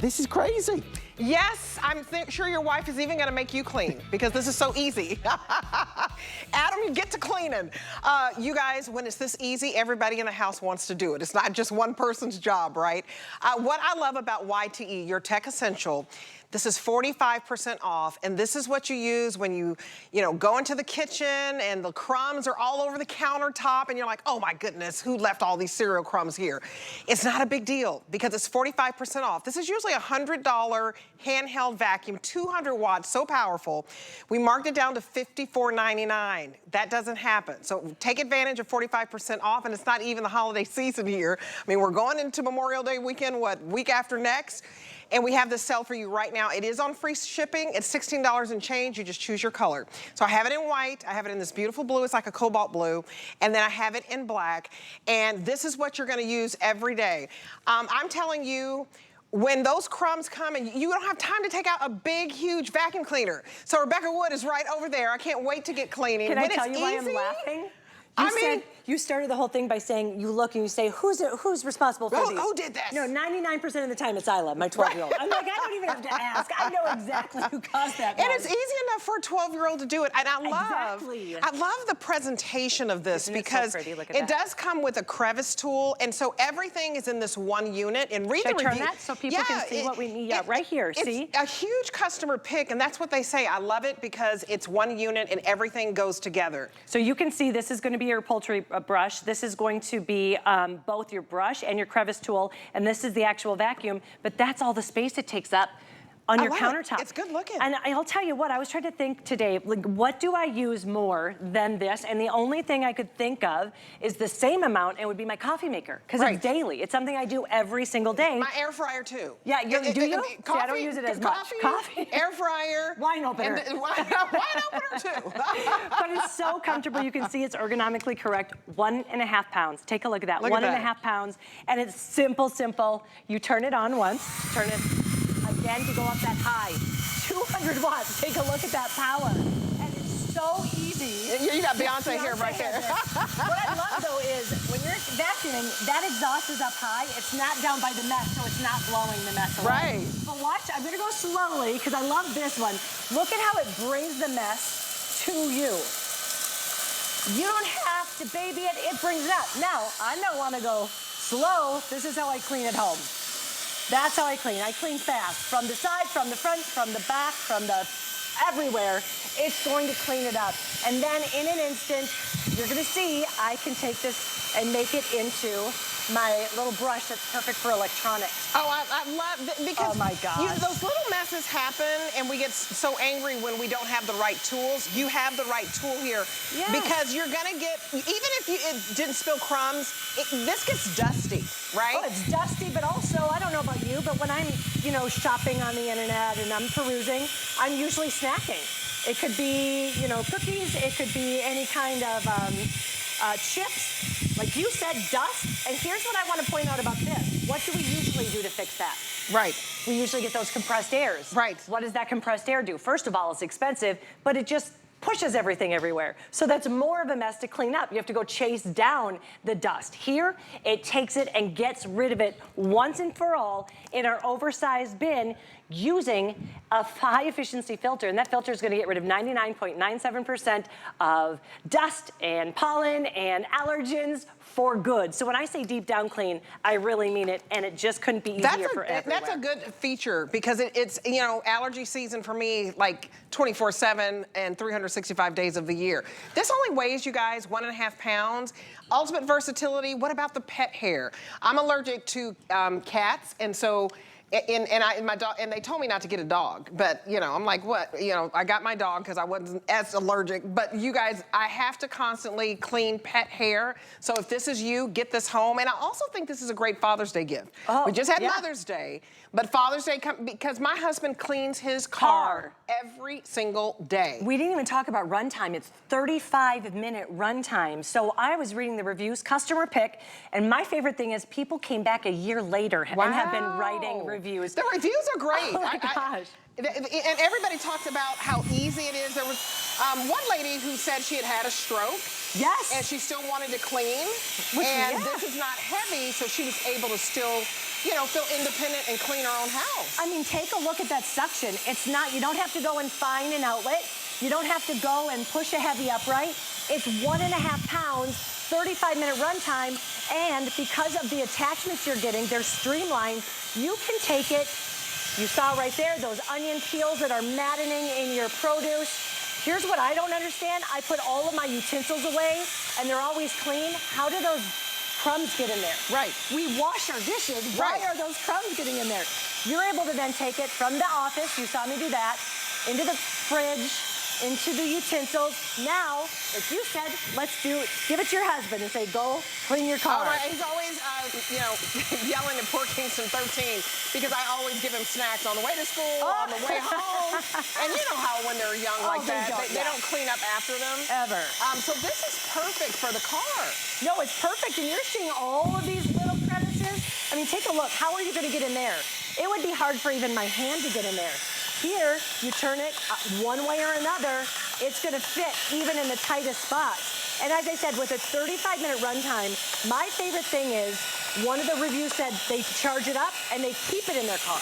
This is crazy. Yes, I'm sure your wife is even gonna make you clean because this is so easy. Adam, you get to cleaning. You guys, when it's this easy, everybody in the house wants to do it. It's not just one person's job, right? What I love about YTE, your tech essential, this is 45% off, and this is what you use when you go into the kitchen and the crumbs are all over the countertop and you're like, oh my goodness, who left all these cereal crumbs here? It's not a big deal because it's 45% off. This is usually a $100 handheld vacuum, 200 watts, so powerful. We marked it down to $54.99. That doesn't happen. So take advantage of 45% off, and it's not even the holiday season here. I mean, we're going into Memorial Day weekend, what, week after next? And we have this sale for you right now. It is on free shipping. It's $16 and change. You just choose your color. So I have it in white. I have it in this beautiful blue. It's like a cobalt blue. And then I have it in black. And this is what you're going to use every day. I'm telling you, when those crumbs come and you don't have time to take out a big, huge vacuum cleaner. So Rebecca Wood is right over there. I can't wait to get cleaning. Can I tell you why I'm laughing? You started the whole thing by saying, you look and you say, who's responsible for these? Who did this? No, 99% of the time it's Isla, my 12-year-old. I'm like, I don't even have to ask. I know exactly who caused that. And it's easy enough for a 12-year-old to do it. And I love the presentation of this because it does come with a crevice tool. And so everything is in this one unit. And read the review. Turn that so people can see what we need? Yeah, right here, see? It's a huge customer pick, and that's what they say. I love it because it's one unit and everything goes together. So you can see this is going to be your poultry brush. This is going to be both your brush and your crevice tool, and this is the actual vacuum, but that's all the space it takes up on your countertop. It's good looking. And I'll tell you what, I was trying to think today, like, what do I use more than this? And the only thing I could think of is the same amount, and it would be my coffee maker, because it's daily. It's something I do every single day. My air fryer too. Yeah, do you? Coffee, See, I don't use it as much. Coffee, air fryer. Wine opener. Wine opener too. But it's so comfortable. You can see it's ergonomically correct. 1.5 pounds. Take a look at that. Look 1.5 pounds. And it's simple, simple. You turn it on once, turn it again to go up that high. 200 watts. Take a look at that power. And it's so easy. You got Beyonce here right there. What I love though is when you're vacuuming, that exhaust is up high. It's not down by the mesh, so it's not blowing the mesh away. Right. But watch, I'm gonna go slowly because I love this one. Look at how it brings the mesh to you. You don't have to baby it, it brings it up. Now, I don't wanna go slow. This is how I clean at home. That's how I clean. I clean fast. From the side, from the front, from the back, from the everywhere. It's going to clean it up. And then in an instant, you're gonna see I can take this and make it into my little brush that's perfect for electronics. Oh, I love it because oh my God. Those little messes happen and we get so angry when we don't have the right tools. You have the right tool here because you're gonna get, even if it didn't spill crumbs, this gets dusty, right? Oh, it's dusty, but also, I don't know about you, but when I'm, shopping on the internet and I'm perusing, I'm usually snacking. It could be, cookies, it could be any kind of chips. Like you said, dust. And here's what I want to point out about this. What do we usually do to fix that? Right. We usually get those compressed airs. Right. What does that compressed air do? First of all, it's expensive, but it just pushes everything everywhere. So that's more of a mess to clean up. You have to go chase down the dust. Here, it takes it and gets rid of it once and for all in our oversized bin using a high efficiency filter. And that filter is gonna get rid of 99.97% of dust and pollen and allergens for good. So when I say deep down clean, I really mean it, and it just couldn't be easier for everywhere. That's a good feature because it's, allergy season for me, like 24/7 and 365 days of the year. This only weighs, you guys, 1.5 pounds. Ultimate versatility. What about the pet hair? I'm allergic to cats, and so my dog, and they told me not to get a dog, but I'm like, what? I got my dog because I wasn't as allergic. But you guys, I have to constantly clean pet hair. So if this is you, get this home. And I also think this is a great Father's Day gift. Oh, we just had Mother's Day, but Father's Day because my husband cleans his car every single day. We didn't even talk about runtime. It's 35-minute runtime. So I was reading the reviews, customer pick, and my favorite thing is people came back a year later and have been writing reviews. The reviews are great. Oh my gosh. And everybody talks about how easy it is. There was one lady who said she had had a stroke. Yes. And she still wanted to clean. This is not heavy, so she was able to still you know, feel independent and clean our own house. I mean, take a look at that suction. It's not, you don't have to go and find an outlet. You don't have to go and push a heavy upright. It's 1.5 pounds, 35-minute runtime, and because of the attachments you're getting, they're streamlined. You can take it, you saw right there, those onion peels that are maddening in your produce. Here's what I don't understand. I put all of my utensils away, and they're always clean. How do those crumbs get in there? Right. We wash our dishes. Why are those crumbs getting in there? You're able to then take it from the office, you saw me do that, into the fridge, into the utensils. Now, like you said, let's give it to your husband and say, go clean your car. All right, he's always, you know, yelling at poor Kingston 13 because I always give him snacks on the way to school, on the way home. And you know how when they're young like that, they don't clean up after them. Ever. So this is perfect for the car. No, it's perfect, and you're seeing all of these little crevices. I mean, take a look. How are you gonna get in there? It would be hard for even my hand to get in there. Here, you turn it one way or another, it's gonna fit even in the tightest spots. And as I said, with a 35-minute runtime, my favorite thing is, one of the reviews said they charge it up and they keep it in their car.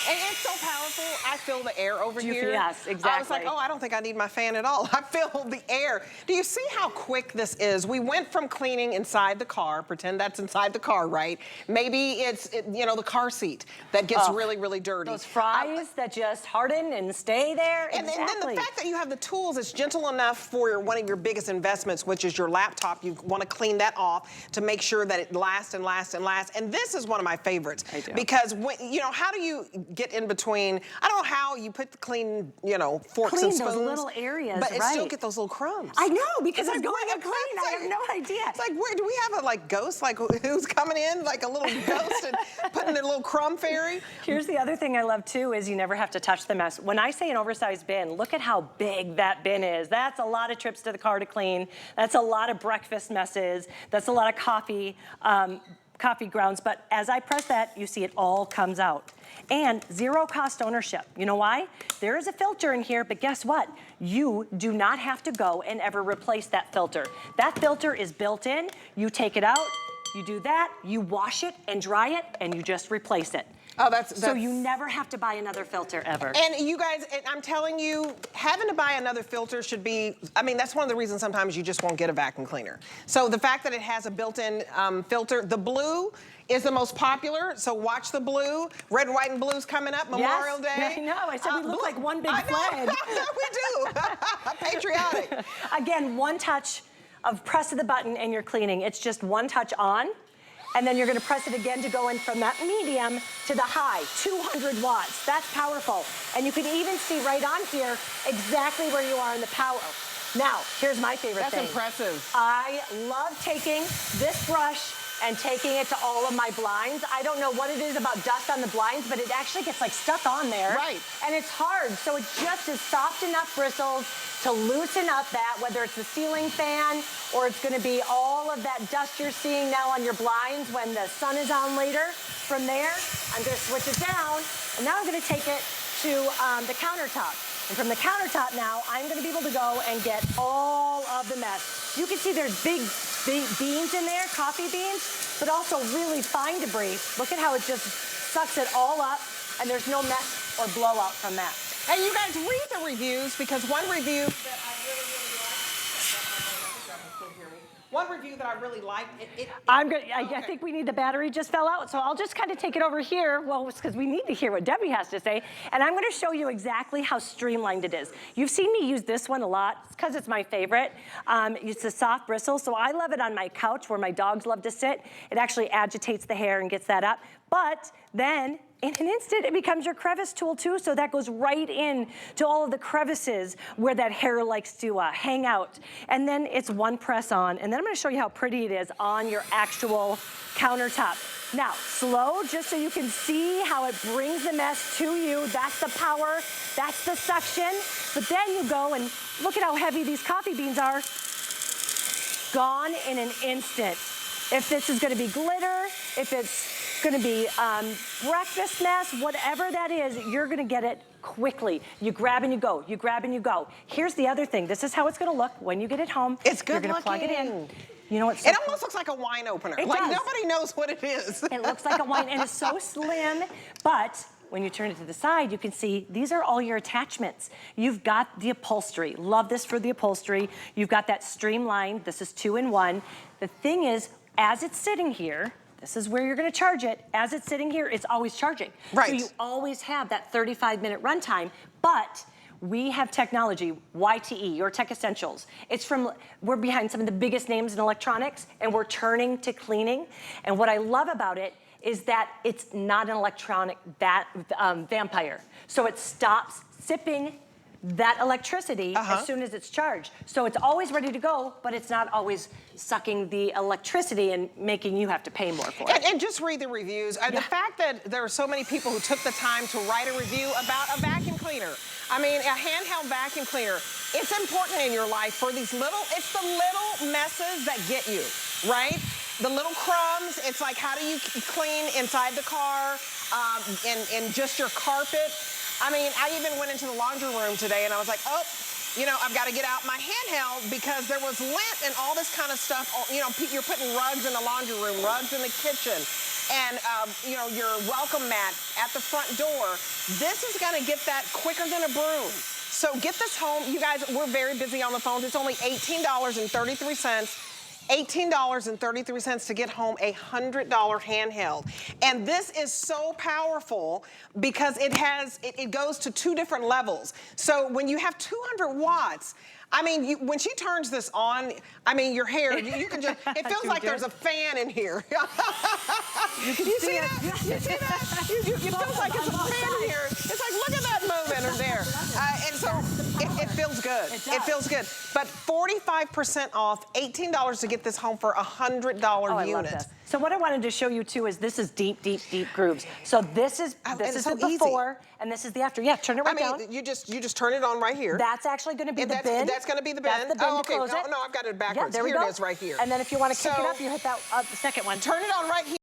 And it's so powerful, I feel the air over here. Yes, exactly. I was like, oh, I don't think I need my fan at all. I feel the air. Do you see how quick this is? We went from cleaning inside the car, pretend that's inside the car, right? Maybe it's, you know, the car seat that gets really, really dirty. Those fries that just harden and stay there. And then the fact that you have the tools, it's gentle enough for one of your biggest investments, which is your laptop. You want to clean that off to make sure that it lasts and lasts and lasts. And this is one of my favorites. I do. Because, when, you know, how do you get in between? I don't know how you put the clean, you know, forks and spoons. Those little areas, but it still get those little crumbs. I know, because I'm like, going to clean. I have no idea. It's like, where do we have a like ghost, like who's coming in, like a little ghost and putting their little crumb fairy? Here's the other thing I love too, is you never have to touch the mess. When I say an oversized bin, look at how big that bin is. That's a lot of trips to the car to clean. That's a lot of breakfast messes. That's a lot of coffee grounds. But as I press that, you see it all comes out. And zero cost ownership. You know why? There is a filter in here, but guess what? You do not have to go and ever replace that filter. That filter is built in. You take it out, you do that, you wash it and dry it, and you just replace it. Oh, that's so you never have to buy another filter ever. And you guys, I'm telling you, having to buy another filter should be, I mean, that's one of the reasons sometimes you just won't get a vacuum cleaner. So the fact that it has a built-in filter, the blue is the most popular, so watch the blue. Red, white, and blue's coming up, Memorial Day. I know, I said we look like one big flag. We do, patriotic. Again, one touch of press of the button and you're cleaning. It's just one touch on, and then you're gonna press it again to go in from that medium to the high, 200 watts. That's powerful. And you can even see right on here exactly where you are in the power. Now, here's my favorite thing. That's impressive. I love taking this brush and taking it to all of my blinds. I don't know what it is about dust on the blinds, but it actually gets like stuck on there. Right. And it's hard, so it just is soft enough bristles to loosen up that, whether it's the ceiling fan or it's gonna be all of that dust you're seeing now on your blinds when the sun is on later. From there, I'm gonna switch it down, and now I'm gonna take it to the countertop. And from the countertop now, I'm gonna be able to go and get all of the mess. You can see there's big beans in there, coffee beans, but also really fine debris. Look at how it just sucks it all up, and there's no mess or blowout from that. And you guys read the reviews, because one review that I really liked, I think we need, the battery just fell out, so I'll just kind of take it over here. Well, it's because we need to hear what Debbie has to say, and I'm gonna show you exactly how streamlined it is. You've seen me use this one a lot. It's because it's my favorite. It's a soft bristle, so I love it on my couch where my dogs love to sit. It actually agitates the hair and gets that up. But then, in an instant, it becomes your crevice tool too, so that goes right in to all of the crevices where that hair likes to hang out. And then it's one press on, and then I'm gonna show you how pretty it is on your actual countertop. Now, slow, just so you can see how it brings the mess to you. That's the power, that's the suction. But then you go and look at how heavy these coffee beans are. Gone in an instant. If this is gonna be glitter, if it's gonna be breakfast mess, whatever that is, you're gonna get it quickly. You grab and you go, you grab and you go. Here's the other thing. This is how it's gonna look when you get it home. It's good You're gonna plug it in. looking. You know what's It almost looks like a wine opener. It like does. Nobody knows what it is. It looks like a wine, and it's so slim, but when you turn it to the side, you can see these are all your attachments. You've got the upholstery. Love this for the upholstery. You've got that streamlined. This is 2-in-1. The thing is, as it's sitting here, this is where you're gonna charge it. As it's sitting here, it's always charging. Right. So you always have that 35-minute runtime, but we have technology, YTE, Your Tech Essentials. We're behind some of the biggest names in electronics, and we're turning to cleaning. And what I love about it is that it's not an electronic vampire. So it stops sipping that electricity as soon as it's charged. So it's always ready to go, but it's not always sucking the electricity and making you have to pay more for it. And just read the reviews. The fact that there are so many people who took the time to write a review about a vacuum cleaner. I mean, a handheld vacuum cleaner, it's important in your life for these it's the little messes that get you, right? The little crumbs, it's like, how do you clean inside the car, and just your carpet? I mean, I even went into the laundry room today and I was like, oh, you know, I've got to get out my handheld because there was lint and all this kind of stuff. You know, you're putting rugs in the laundry room, rugs in the kitchen, and, you know, your welcome mat at the front door. This is going to get that quicker than a broom. So get this home. You guys, we're very busy on the phones. It's only $18.33. $18.33 to get home a $100 handheld. And this is so powerful because it goes to 2 different levels. So when you have 200 watts, I mean, when she turns this on, I mean, your hair, you can just, it feels like there's a fan in here. You see that? You see that? It feels like it's a fan in here. It's like, look at that movement there. And so it feels good. It feels good. But 45% off, $18 to get this home for a $100 unit. I love this. So what I wanted to show you too is this is deep, deep, deep grooves. So this is so the before and this is the after. Yeah, turn it right down. You just turn it on right here. That's actually going to be the bin. That's going to be the bin. That's the bin oh, to okay. close it. No, I've got it backwards. Yeah, there we here go. it is right here. And then if you want to kick it up, you hit that the second one. Turn it on right here.